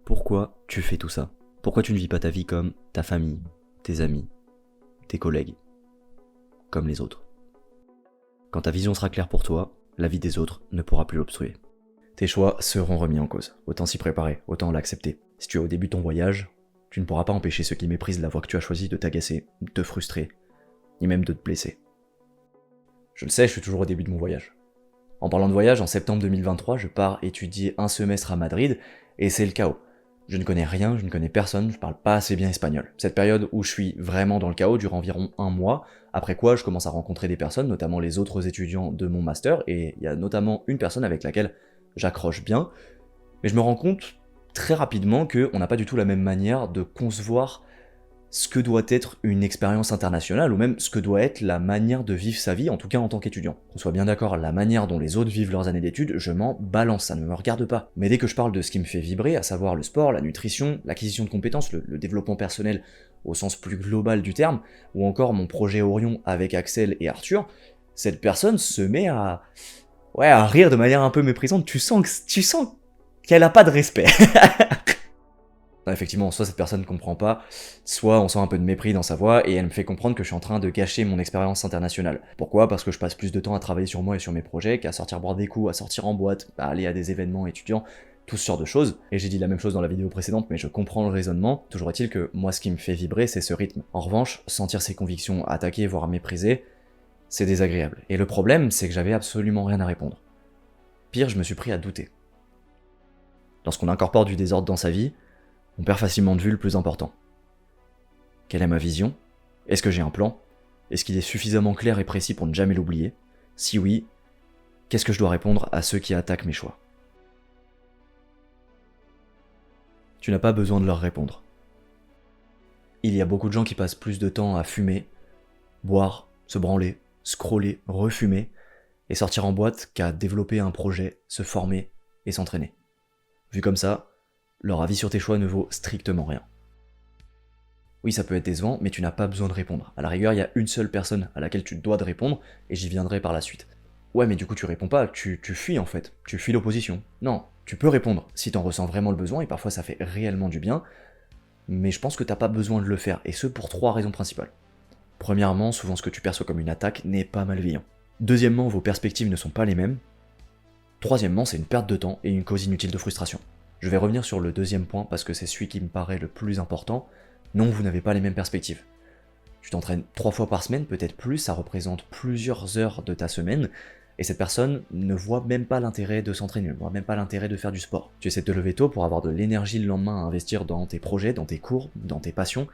Pourquoi tu fais tout ça? Pourquoi tu ne vis pas ta vie comme ta famille, tes amis, tes collègues, comme les autres? Quand ta vision sera claire pour toi, la vie des autres ne pourra plus l'obstruer. Tes choix seront remis en cause. Autant s'y préparer, autant l'accepter. Si tu es au début de ton voyage, tu ne pourras pas empêcher ceux qui méprisent la voie que tu as choisie de t'agacer, de te frustrer, ni même de te blesser. Je le sais, je suis toujours au début de mon voyage. En parlant de voyage, en septembre 2023, je pars étudier un semestre à Madrid, et c'est le chaos. Je ne connais rien, je ne connais personne, je parle pas assez bien espagnol. Cette période où je suis vraiment dans le chaos dure environ un mois, après quoi je commence à rencontrer des personnes, notamment les autres étudiants de mon master, et il y a notamment une personne avec laquelle j'accroche bien, mais je me rends compte très rapidement qu'on n'a pas du tout la même manière de concevoir ce que doit être une expérience internationale, ou même ce que doit être la manière de vivre sa vie, en tout cas en tant qu'étudiant. Qu'on soit bien d'accord, la manière dont les autres vivent leurs années d'études, je m'en balance, ça ne me regarde pas. Mais dès que je parle de ce qui me fait vibrer, à savoir le sport, la nutrition, l'acquisition de compétences, le développement personnel au sens plus global du terme, ou encore mon projet Orion avec Axel et Arthur, cette personne se met à rire de manière un peu méprisante. Tu sens qu'elle a pas de respect. Non, effectivement, soit cette personne ne comprend pas, soit on sent un peu de mépris dans sa voix, et elle me fait comprendre que je suis en train de gâcher mon expérience internationale. Pourquoi? Parce que je passe plus de temps à travailler sur moi et sur mes projets qu'à sortir boire des coups, à sortir en boîte, à aller à des événements étudiants, tout ce genre de choses. Et j'ai dit la même chose dans la vidéo précédente, mais je comprends le raisonnement. Toujours est-il que moi, ce qui me fait vibrer, c'est ce rythme. En revanche, sentir ses convictions attaquées, voire méprisées, c'est désagréable. Et le problème, c'est que j'avais absolument rien à répondre. Pire, je me suis pris à douter. Lorsqu'on incorpore du désordre dans sa vie, on perd facilement de vue le plus important. Quelle est ma vision? Est-ce que j'ai un plan? Est-ce qu'il est suffisamment clair et précis pour ne jamais l'oublier? Si oui, qu'est-ce que je dois répondre à ceux qui attaquent mes choix? Tu n'as pas besoin de leur répondre. Il y a beaucoup de gens qui passent plus de temps à fumer, boire, se branler, scroller, refumer, et sortir en boîte qu'à développer un projet, se former et s'entraîner. Vu comme ça, leur avis sur tes choix ne vaut strictement rien. Oui, ça peut être décevant, mais tu n'as pas besoin de répondre. À la rigueur, il y a une seule personne à laquelle tu dois de répondre, et j'y viendrai par la suite. Ouais, mais du coup tu réponds pas, tu fuis en fait, tu fuis l'opposition. Non, tu peux répondre si t'en ressens vraiment le besoin, et parfois ça fait réellement du bien, mais je pense que t'as pas besoin de le faire, et ce pour 3 raisons principales. Premièrement, souvent ce que tu perçois comme une attaque n'est pas malveillant. Deuxièmement, vos perspectives ne sont pas les mêmes. Troisièmement, c'est une perte de temps et une cause inutile de frustration. Je vais revenir sur le deuxième point parce que c'est celui qui me paraît le plus important. Non, vous n'avez pas les mêmes perspectives. Tu t'entraînes 3 fois par semaine, peut-être plus, ça représente plusieurs heures de ta semaine, et cette personne ne voit même pas l'intérêt de s'entraîner, ne voit même pas l'intérêt de faire du sport. Tu essaies de te lever tôt pour avoir de l'énergie le lendemain à investir dans tes projets, dans tes cours, dans tes passions,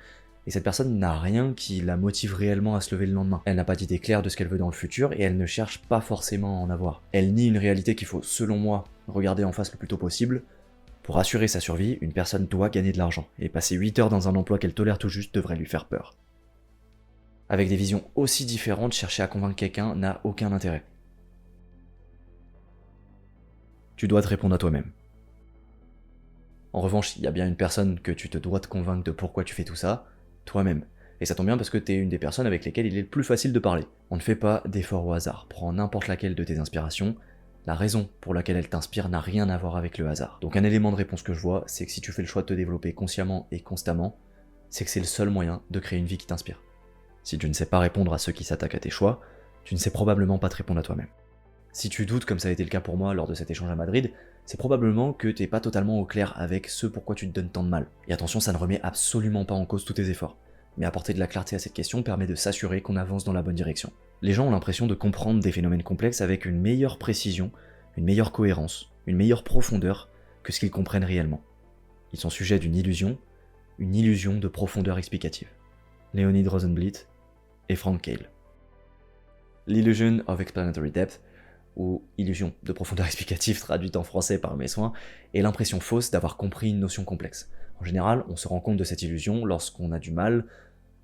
et cette personne n'a rien qui la motive réellement à se lever le lendemain. Elle n'a pas d'idée claire de ce qu'elle veut dans le futur, et elle ne cherche pas forcément à en avoir. Elle nie une réalité qu'il faut, selon moi, regarder en face le plus tôt possible. Pour assurer sa survie, une personne doit gagner de l'argent, et passer 8 heures dans un emploi qu'elle tolère tout juste devrait lui faire peur. Avec des visions aussi différentes, chercher à convaincre quelqu'un n'a aucun intérêt. Tu dois te répondre à toi-même. En revanche, il y a bien une personne que tu te dois te convaincre de pourquoi tu fais tout ça, toi-même. Et ça tombe bien parce que t'es une des personnes avec lesquelles il est le plus facile de parler. On ne fait pas d'efforts au hasard. Prends n'importe laquelle de tes inspirations, la raison pour laquelle elle t'inspire n'a rien à voir avec le hasard. Donc un élément de réponse que je vois, c'est que si tu fais le choix de te développer consciemment et constamment, c'est que c'est le seul moyen de créer une vie qui t'inspire. Si tu ne sais pas répondre à ceux qui s'attaquent à tes choix, tu ne sais probablement pas te répondre à toi-même. Si tu doutes, comme ça a été le cas pour moi lors de cet échange à Madrid, c'est probablement que t'es pas totalement au clair avec ce pourquoi tu te donnes tant de mal. Et attention, ça ne remet absolument pas en cause tous tes efforts. Mais apporter de la clarté à cette question permet de s'assurer qu'on avance dans la bonne direction. Les gens ont l'impression de comprendre des phénomènes complexes avec une meilleure précision, une meilleure cohérence, une meilleure profondeur que ce qu'ils comprennent réellement. Ils sont sujets d'une illusion de profondeur explicative. Leonid Rosenblit et Frank Cale. L'illusion of explanatory depth, ou illusion de profondeur explicative traduite en français par mes soins, est l'impression fausse d'avoir compris une notion complexe. En général, on se rend compte de cette illusion lorsqu'on a du mal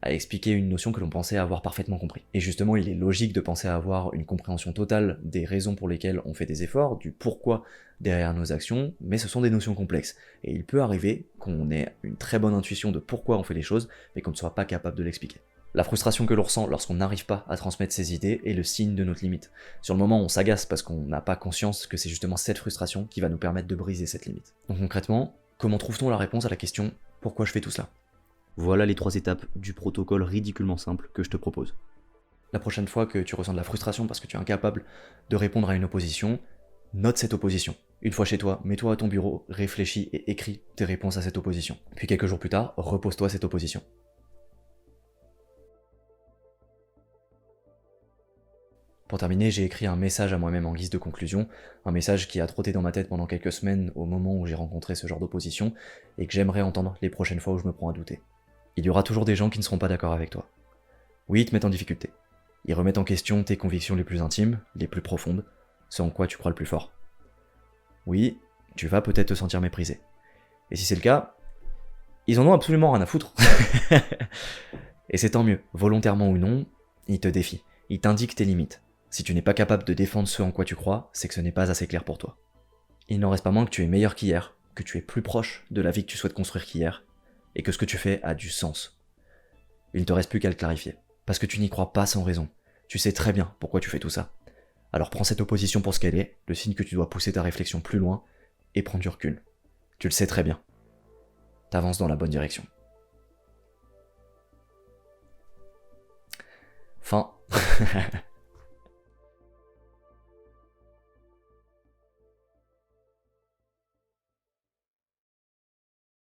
à expliquer une notion que l'on pensait avoir parfaitement compris. Et justement, il est logique de penser avoir une compréhension totale des raisons pour lesquelles on fait des efforts, du pourquoi derrière nos actions, mais ce sont des notions complexes. Et il peut arriver qu'on ait une très bonne intuition de pourquoi on fait les choses, mais qu'on ne soit pas capable de l'expliquer. La frustration que l'on ressent lorsqu'on n'arrive pas à transmettre ses idées est le signe de notre limite. Sur le moment, on s'agace parce qu'on n'a pas conscience que c'est justement cette frustration qui va nous permettre de briser cette limite. Donc concrètement, Comment trouve-t-on la réponse à la question « Pourquoi je fais tout cela ?» Voilà les 3 étapes du protocole ridiculement simple que je te propose. La prochaine fois que tu ressens de la frustration parce que tu es incapable de répondre à une opposition, note cette opposition. Une fois chez toi, mets-toi à ton bureau, réfléchis et écris tes réponses à cette opposition. Puis quelques jours plus tard, repose-toi cette opposition. Pour terminer, j'ai écrit un message à moi-même en guise de conclusion, un message qui a trotté dans ma tête pendant quelques semaines au moment où j'ai rencontré ce genre d'opposition, et que j'aimerais entendre les prochaines fois où je me prends à douter. Il y aura toujours des gens qui ne seront pas d'accord avec toi. Oui, ils te mettent en difficulté. Ils remettent en question tes convictions les plus intimes, les plus profondes, ce en quoi tu crois le plus fort. Oui, tu vas peut-être te sentir méprisé. Et si c'est le cas, ils en ont absolument rien à foutre. Et c'est tant mieux, volontairement ou non, ils te défient, ils t'indiquent tes limites. Si tu n'es pas capable de défendre ce en quoi tu crois, c'est que ce n'est pas assez clair pour toi. Il n'en reste pas moins que tu es meilleur qu'hier, que tu es plus proche de la vie que tu souhaites construire qu'hier, et que ce que tu fais a du sens. Il ne te reste plus qu'à le clarifier, parce que tu n'y crois pas sans raison. Tu sais très bien pourquoi tu fais tout ça. Alors prends cette opposition pour ce qu'elle est, le signe que tu dois pousser ta réflexion plus loin, et prends du recul. Tu le sais très bien. T'avances dans la bonne direction. Fin.